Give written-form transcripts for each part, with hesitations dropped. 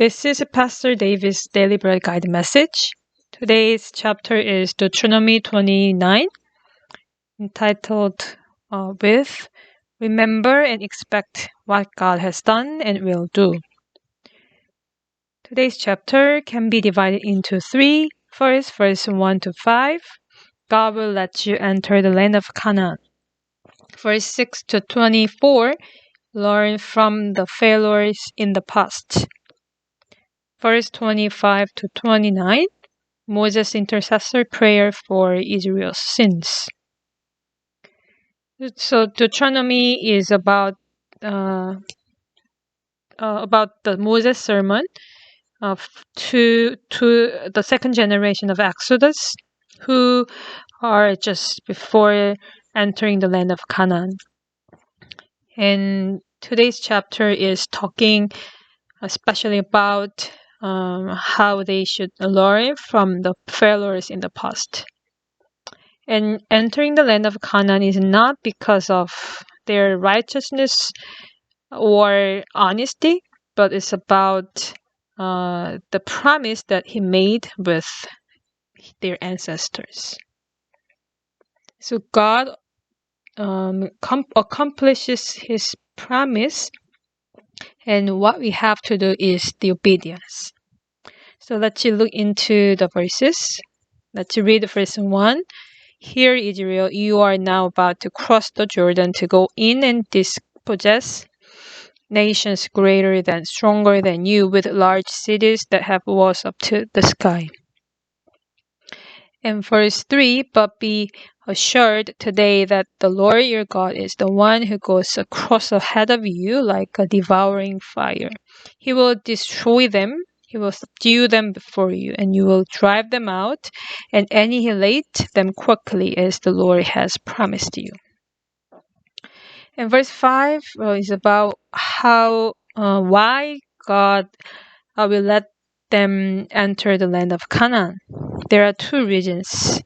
This is Pastor David's Daily Bread Guide message. Today's chapter is Deuteronomy 29, entitled with Remember and Expect What God Has Done and Will Do. Today's chapter can be divided into three. First, verse 1 to 5, God will let you enter the land of Canaan. Verse 6 to 24, learn from the failures in the past. Verse 25 to 29, Moses' intercessor prayer for Israel's sins. So Deuteronomy is about the Moses sermon to the second generation of Exodus, who are just before entering the land of Canaan. And today's chapter is talking especially about how they should learn from the failures in the past. And entering the land of Canaan is not because of their righteousness or honesty, but it's about the promise that he made with their ancestors. So God accomplishes his promise, and what we have to do is the obedience. So let's look into the verses. Let's read verse 1. Hear, Israel, you are now about to cross the Jordan to go in and dispossess nations greater than, stronger than you, with large cities that have walls up to the sky. And verse 3, but be assured today that the Lord your God is the one who goes across ahead of you like a devouring fire. He will destroy them. He will subdue them before you, and you will drive them out and annihilate them quickly as the Lord has promised you. And verse 5 is about why God will let them enter the land of Canaan. There are two reasons.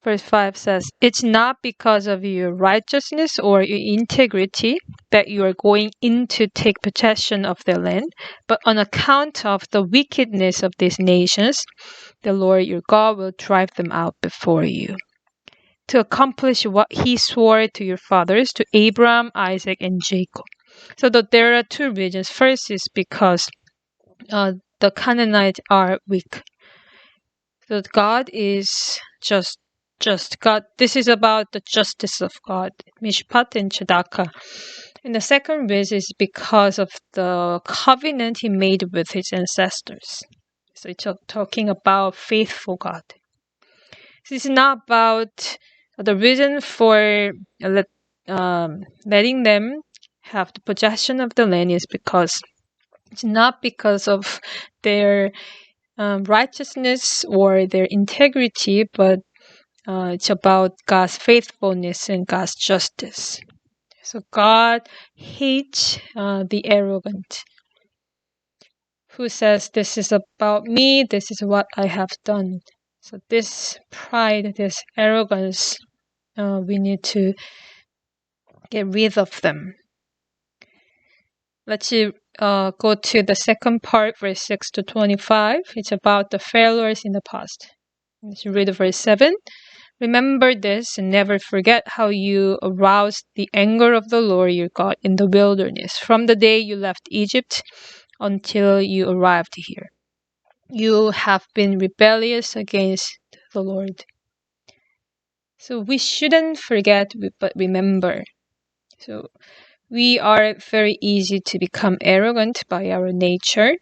Verse 5 says, it's not because of your righteousness or your integrity that you are going in to take possession of their land, but on account of the wickedness of these nations, the Lord your God will drive them out before you, to accomplish what he swore to your fathers, to Abraham, Isaac, and Jacob. So there are two reasons. First is because the Canaanites are weak. So God is just God. This is about the justice of God, Mishpat and Tzedakah. And the second reason is because of the covenant he made with his ancestors. So it's talking about faithful God. This is not about the reason for letting them have the possession of the land is because it's not because of their righteousness or their integrity, but it's about God's faithfulness and God's justice. So God hates the arrogant, who says, this is about me, this is what I have done. So this pride, this arrogance, we need to get rid of them. Let's go to the second part, verse 6 to 25. It's about the failures in the past. Let's read verse 7. Remember this and never forget how you aroused the anger of the Lord your God in the wilderness from the day you left Egypt until you arrived here. You have been rebellious against the Lord. So we shouldn't forget, but remember. So we are very easy to become arrogant by our nature,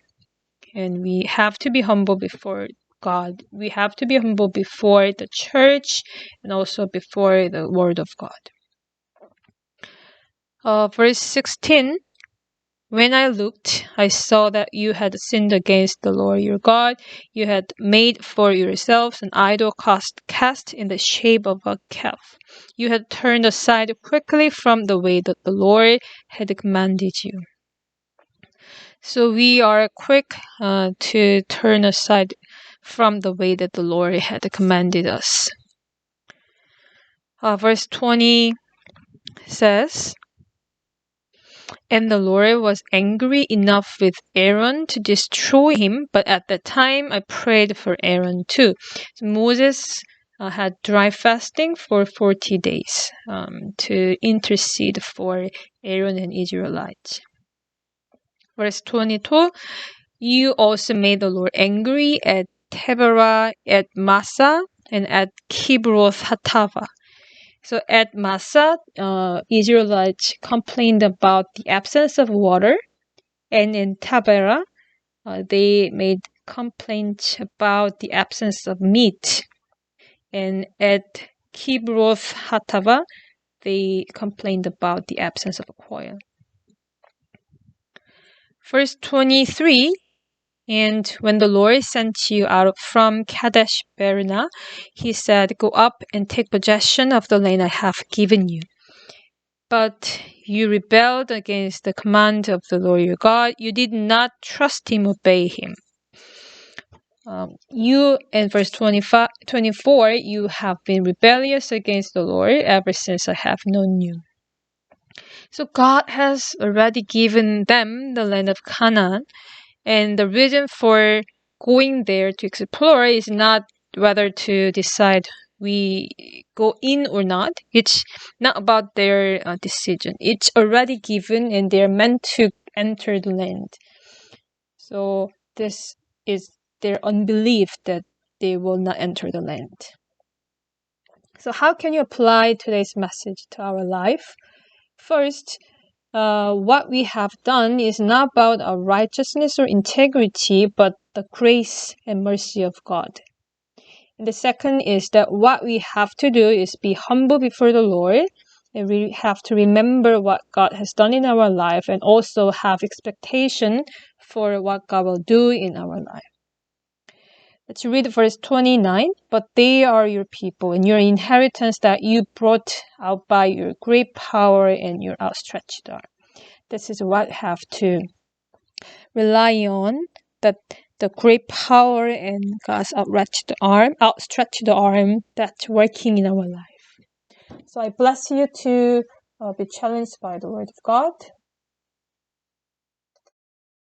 and we have to be humble before God. We have to be humble before the church and also before the Word of God. Verse 16, when I looked, I saw that you had sinned against the Lord your God. You had made for yourselves an idol cast in the shape of a calf. You had turned aside quickly from the way that the Lord had commanded you. So we are quick to turn aside from the way that the Lord had commanded us. Verse 20 says, And the Lord was angry enough with Aaron to destroy him, but at the time I prayed for Aaron too. So Moses had dry fasting for 40 days to intercede for Aaron and Israelites. Verse 22, you also made the Lord angry at Taberah, at Massa, and at Kibroth Hattava. So at Massa, Israelites complained about the absence of water, and in Taberah, they made complaints about the absence of meat. And at Kibroth Hattava, they complained about the absence of oil. Verse 23, and when the Lord sent you out from Kadesh Barnea, he said, go up and take possession of the land I have given you. But you rebelled against the command of the Lord your God. You did not trust him, obey him. You, in verse 24, you have been rebellious against the Lord ever since I have known you. So God has already given them the land of Canaan, and the reason for going there to explore is not whether to decide we go in or not. It's not about their decision. It's already given and they're meant to enter the land. So this is their unbelief that they will not enter the land. So how can you apply today's message to our life? First, what we have done is not about our righteousness or integrity, but the grace and mercy of God. And the second is that what we have to do is be humble before the Lord, and we have to remember what God has done in our life and also have expectation for what God will do in our life. Let's read verse 29. But they are your people and your inheritance that you brought out by your great power and your outstretched arm. This is what we have to rely on, that the great power and God's outstretched arm that's working in our life. So I bless you to be challenged by the word of God.